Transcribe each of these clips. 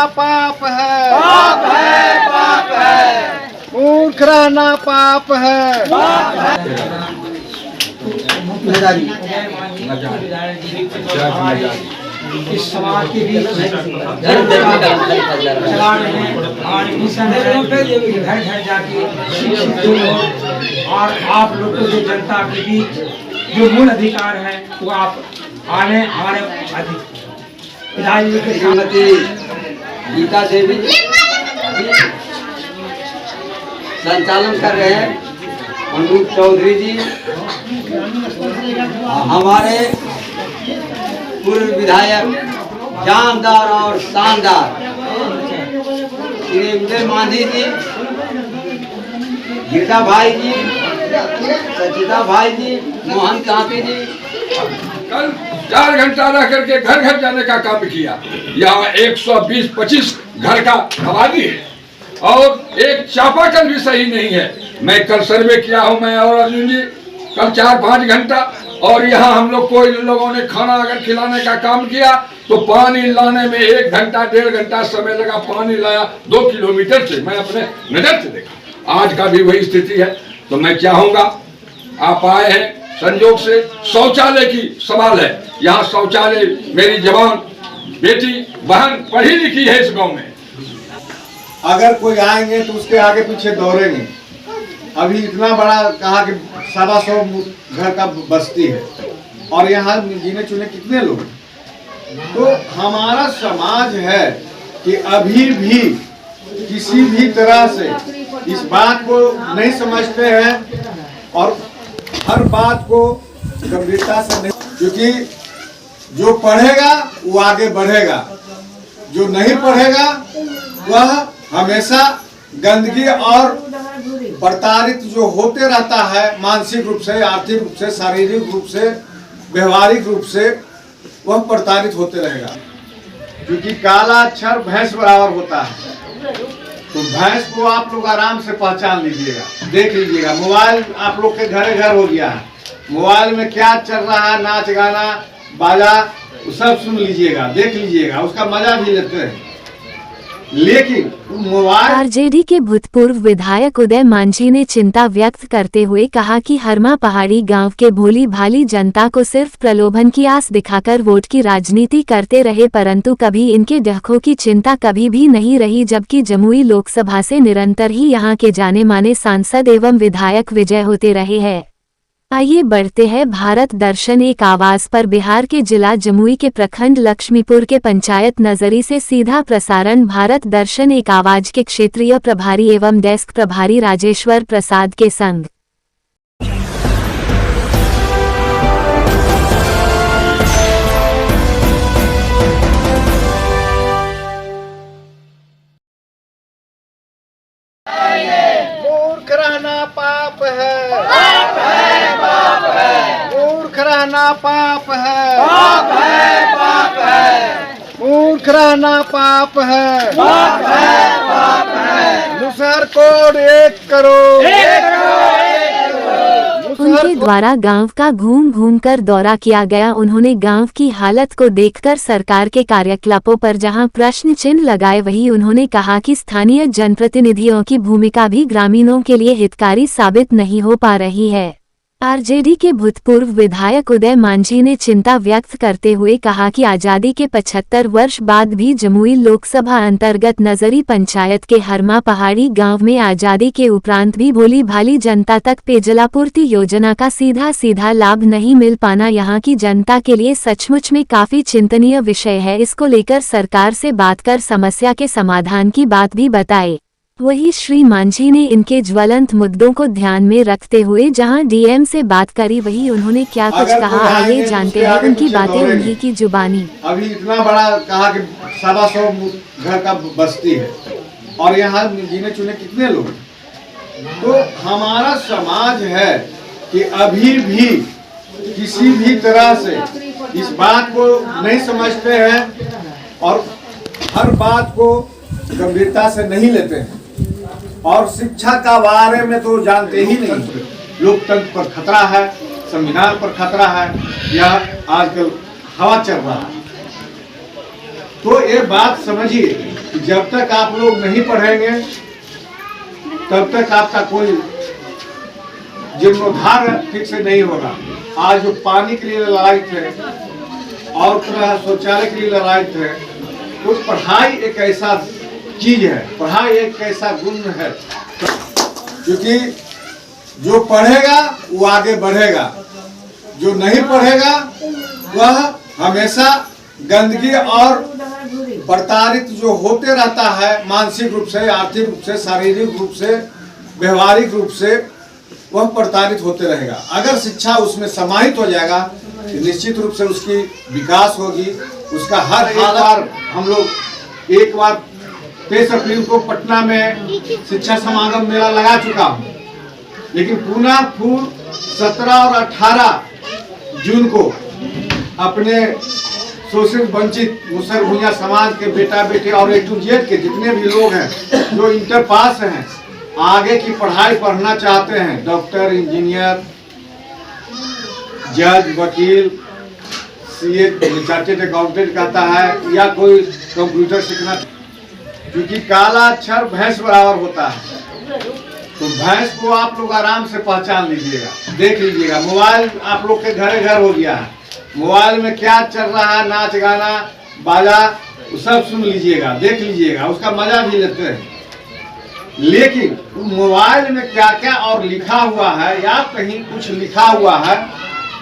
रहना पाप है, पाप है, पाप है, मूर्ख रहना पाप है, पाप है। इस समाज के बीच घर घर जाके शिक्षित लोग और आप लोग को जो जनता के बीच जो मूल अधिकार है वो आप आने हमारे श्रीमती गीता देवी संचालन कर रहे हैं, अनूप चौधरी जी हमारे पूर्व विधायक जानदार और शानदार श्री उदय मांझी जी, गीता भाई जी, सचिता भाई जी, मोहन कांपी जी। कल 4 घंटा रह करके घर घर जाने का काम किया। यहाँ 120-25 घर का आबादी है और एक चापाकल भी सही नहीं है। मैं कल सर्वे किया हूँ, मैं और अर्जुन जी, कल 4-5 घंटा। और यहाँ हम लोग को इन लोगों ने खाना अगर खिलाने का काम किया तो पानी लाने में 1 घंटा 1.5 घंटा समय लगा। पानी लाया 2 किलोमीटर से, मैं अपने नजर से देखा। आज का भी वही स्थिति है। तो मैं चाहूंगा, आप आए हैं संयोग से, शौचालय की सवाल है। यहाँ शौचालय, मेरी जवान बेटी बहन पढ़ी लिखी है इस गांव में। अगर कोई आएंगे तो उसके आगे पीछे दौड़ेंगे। अभी इतना बड़ा कहा कि 125 घर का बस्ती है और यहाँ गिने चुने कितने लोग। तो हमारा समाज है कि अभी भी किसी भी तरह से इस बात को नहीं समझते हैं और हर बात को गंभीरता से नहीं, क्योंकि जो पढ़ेगा वो आगे बढ़ेगा, जो नहीं पढ़ेगा वह हमेशा गंदगी और प्रताड़ित जो होते रहता है, मानसिक रूप से, आर्थिक रूप से, शारीरिक रूप से, व्यवहारिक रूप से वह प्रताड़ित होते रहेगा। क्योंकि काला अक्षर भैंस बराबर होता है। तो भैंस को आप लोग आराम से पहचान लीजिएगा, देख लीजिएगा। मोबाइल आप लोग के घरे घर हो गया है, मोबाइल में क्या चल रहा है, नाच गाना बाजा सब सुन लीजिएगा, देख लीजिएगा, उसका मजा भी लेते हैं। लेकिन मोबाइल। आरजेडी के भूतपूर्व विधायक उदय मांझी ने चिंता व्यक्त करते हुए कहा कि हरमा पहाड़ी गांव के भोली भाली जनता को सिर्फ प्रलोभन की आस दिखाकर वोट की राजनीति करते रहे, परंतु कभी इनके डखों की चिंता कभी भी नहीं रही। जबकि जमुई लोकसभा से निरंतर ही यहां के जाने माने सांसद एवं विधायक विजय होते रहे हैं। आइए बढ़ते हैं भारत दर्शन एक आवाज पर। बिहार के जिला जमुई के प्रखंड लक्ष्मीपुर के पंचायत नजरी से सीधा प्रसारण भारत दर्शन एक आवाज के क्षेत्रीय प्रभारी एवं डेस्क प्रभारी राजेश्वर प्रसाद के संग। मूर्ख रहना पाप है, पाप है, पाप है, मूर्ख रहना पाप है, पाप है, पाप है, मूर्ख रहना पाप है, पाप है, पाप है। मुसहर कोड 1 करोड़। उनके द्वारा गांव का घूम घूम कर दौरा किया गया। उन्होंने गांव की हालत को देखकर सरकार के कार्यकलापों पर जहां प्रश्न चिन्ह लगाए, वहीं उन्होंने कहा कि स्थानीय जनप्रतिनिधियों की भूमिका भी ग्रामीणों के लिए हितकारी साबित नहीं हो पा रही है। आरजेडी के भूतपूर्व विधायक उदय मांझी ने चिंता व्यक्त करते हुए कहा कि आजादी के 75 वर्ष बाद भी जमुई लोकसभा अंतर्गत नजरी पंचायत के हरमा पहाड़ी गांव में आजादी के उपरांत भी भोली भाली जनता तक पेयजलापूर्ति योजना का सीधा लाभ नहीं मिल पाना यहां की जनता के लिए सचमुच में काफी चिंतनीय विषय है। इसको लेकर सरकार से बात कर समस्या के समाधान की बात भी बताए। वहीं श्री मांझी ने इनके ज्वलंत मुद्दों को ध्यान में रखते हुए जहां डीएम से बात करी, वहीं उन्होंने क्या कुछ कहा, आइए जानते हैं उनकी बातें उन्हीं की जुबानी। अभी इतना बड़ा कहा कि 125 घर का बस्ती है और यहाँ गिने चुने कितने लोग। तो हमारा समाज है कि अभी भी किसी भी तरह से इस बात को नहीं समझते हैं और हर बात को गंभीरता से नहीं लेते हैं और शिक्षा का बारे में तो जानते ही नहीं। लोकतंत्र पर खतरा है, संविधान पर खतरा है, यह आजकल हवा चल रहा है। तो ये बात समझिए कि जब तक आप लोग नहीं पढ़ेंगे तब तक आपका कोई जीर्णोद्धार ठीक से नहीं होगा। आज जो पानी के लिए लड़ाई थे और तरह शौचालय के लिए लड़ाई थे, तो पढ़ाई एक ऐसा चीज है, पढ़ाई एक ऐसा गुण है, क्योंकि जो पढ़ेगा वो आगे बढ़ेगा, जो नहीं पढ़ेगा वह हमेशा गंदगी और प्रताड़ित जो होते रहता है, मानसिक रूप से, आर्थिक रूप से, शारीरिक रूप से, व्यवहारिक रूप से वह प्रताड़ित होते रहेगा। अगर शिक्षा उसमें समाहित हो जाएगा तो निश्चित रूप से उसकी विकास होगी। उसका हर एक बार हम लोग एक बार 23 अप्रैल को पटना में शिक्षा समागम मेला लगा चुका हूँ, लेकिन पुनः फूल 17 और 18 जून को अपने शोषित वंचित मुसहर भूइयां समाज के बेटा बेटे और A to Z के जितने भी लोग हैं जो इंटर पास हैं, आगे की पढ़ाई पढ़ना चाहते हैं, डॉक्टर, इंजीनियर, जज, वकील, सीए, चार्टेड अकाउंटेंट कहता है, या कोई कंप्यूटर सीखना, क्योंकि काला अक्षर भैंस बराबर होता है। तो भैंस को आप लोग आराम से पहचान लीजिएगा, देख लीजिएगा। मोबाइल आप लोग के घरे घर हो गया है, मोबाइल में क्या चल रहा है, नाच गाना बाजा सब सुन लीजिएगा, देख लीजिएगा, उसका मजा भी लेते हैं। लेकिन मोबाइल में क्या क्या और लिखा हुआ है या कहीं कुछ लिखा हुआ है,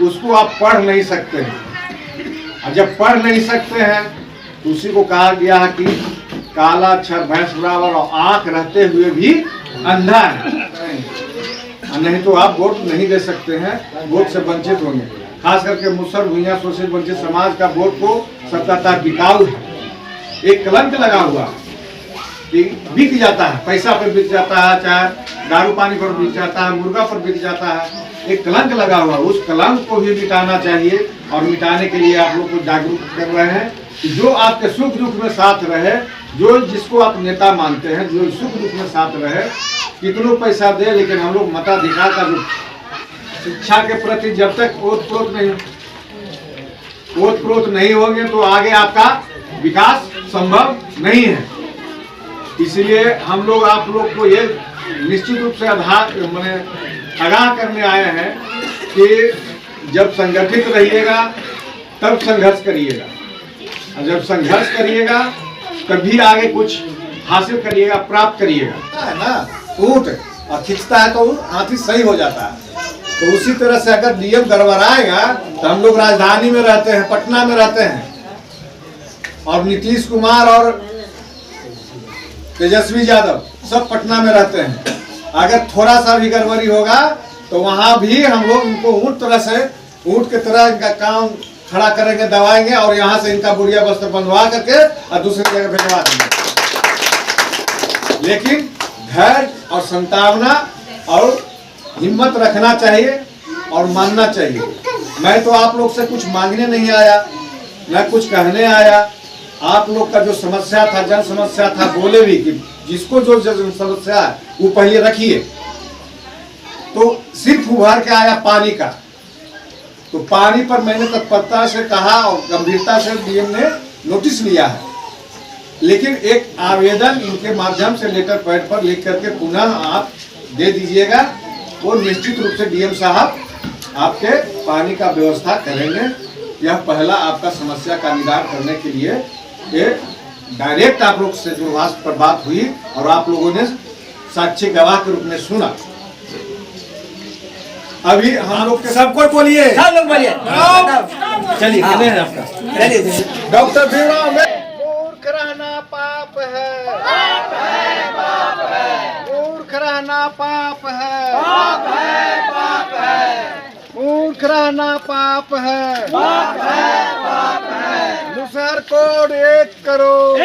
उसको आप पढ़ नहीं सकते हैं। और जब पढ़ नहीं सकते हैं तो उसी को कहा गया है कि काला अक्षर भैंस बराबर, और आंख रहते हुए भी अंधा है। नहीं तो आप वोट नहीं दे सकते हैं, वोट से वंचित होंगे। खास करके मुसहर भूइयां शोषित वंचित समाज का वोट को सत्ताधार बिकाऊ है, एक कलंक लगा हुआ कि बिक जाता है, पैसा पर बिक जाता है, चाहे दारू पानी पर बिक जाता है, मुर्गा पर बिक जाता है, एक कलंक लगा हुआ। उस कलंक को भी मिटाना चाहिए, और मिटाने के लिए आप लोग को जागरूक कर रहे हैं कि जो आपके सुख दुख में साथ रहे, जो जिसको आप नेता मानते हैं, जो सुख दुख में साथ रहे, कितनों पैसा दे, लेकिन हम लोग मताधिकार का जो शिक्षा के प्रति जब तक ओत प्रोत नहीं होंगे तो आगे आपका विकास संभव नहीं है। इसलिए हम लोग आप लोग को ये निश्चित रूप से आगाह करने आए हैं कि जब संगठित रहिएगा तब संघर्ष करिएगा, और जब संघर्ष करिएगा तभी आगे कुछ हासिल करिएगा, प्राप्त करिएगा। है ना, ऊँट और खींचता है तो हाथी सही हो जाता है। तो उसी तरह से अगर डीएम गड़बड़ाएगा तो हम लोग राजधानी में रहते हैं, पटना में रहते हैं, और नीतीश कुमार और तेजस्वी यादव सब पटना में रहते हैं। अगर थोड़ा सा भी गड़बड़ी होगा तो वहां भी हम लोग उनको ऊँट के तरह इनका काम खड़ा करेंगे, दबाएंगे, और यहाँ से इनका बुढ़िया बस्तर बंधवा करके और दूसरी जगह भिजवा देंगे। लेकिन धैर्य और संतावना और हिम्मत रखना चाहिए और मानना चाहिए। मैं तो आप लोग से कुछ मांगने नहीं आया, न कुछ कहने आया। आप लोग का जो समस्या था, जन समस्या था, बोले भी कि जिसको जो जन समस्या है वो पहले रखिए। तो सिर्फ उभार के आया पानी का, तो पानी पर मैंने तत्परता से कहा और गंभीरता से डीएम ने नोटिस लिया है। लेकिन एक आवेदन इनके माध्यम से लेटर पैड पर लिख करके पुनः आप दे दीजिएगा, वो निश्चित रूप से डीएम साहब आपके पानी का व्यवस्था करेंगे। यह पहला आपका समस्या का निदान करने के लिए एक डायरेक्ट आप लोग से दूरभाष पर बात हुई और आप लोगों ने साक्षी गवाह के रूप में सुना। अभी हम लोग के सबको बोलिए, सब लोग बोलिए, चलिए चलिए डॉक्टर भीमराव मूर्ख रहना पाप है, मूर्ख रहना पाप है, मूर्ख रहना पाप है, मुसहर कोड 1 करोड़,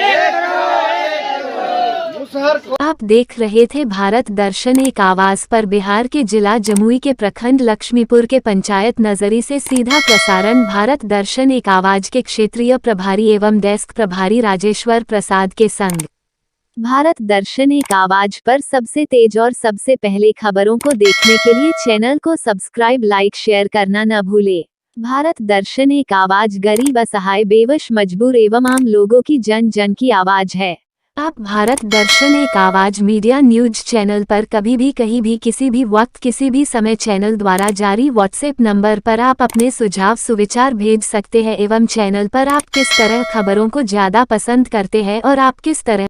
मुसहर कोड। आप देख रहे थे भारत दर्शन एक आवाज पर बिहार के जिला जमुई के प्रखंड लक्ष्मीपुर के पंचायत नजरी से सीधा प्रसारण भारत दर्शन एक आवाज के क्षेत्रीय प्रभारी एवं डेस्क प्रभारी राजेश्वर प्रसाद के संग। भारत दर्शन एक आवाज पर सबसे तेज और सबसे पहले खबरों को देखने के लिए चैनल को सब्सक्राइब, लाइक, शेयर करना न भूले। भारत दर्शन एक आवाज गरीब, असहाय, बेवश, मजबूर एवं आम लोगों की जन जन की आवाज है। आप भारत दर्शन एक आवाज मीडिया न्यूज चैनल पर कभी भी कहीं भी किसी भी वक्त किसी भी समय चैनल द्वारा जारी व्हाट्सएप नंबर पर आप अपने सुझाव सुविचार भेज सकते हैं एवं चैनल पर आप किस तरह खबरों को ज्यादा पसंद करते हैं और आप किस तरह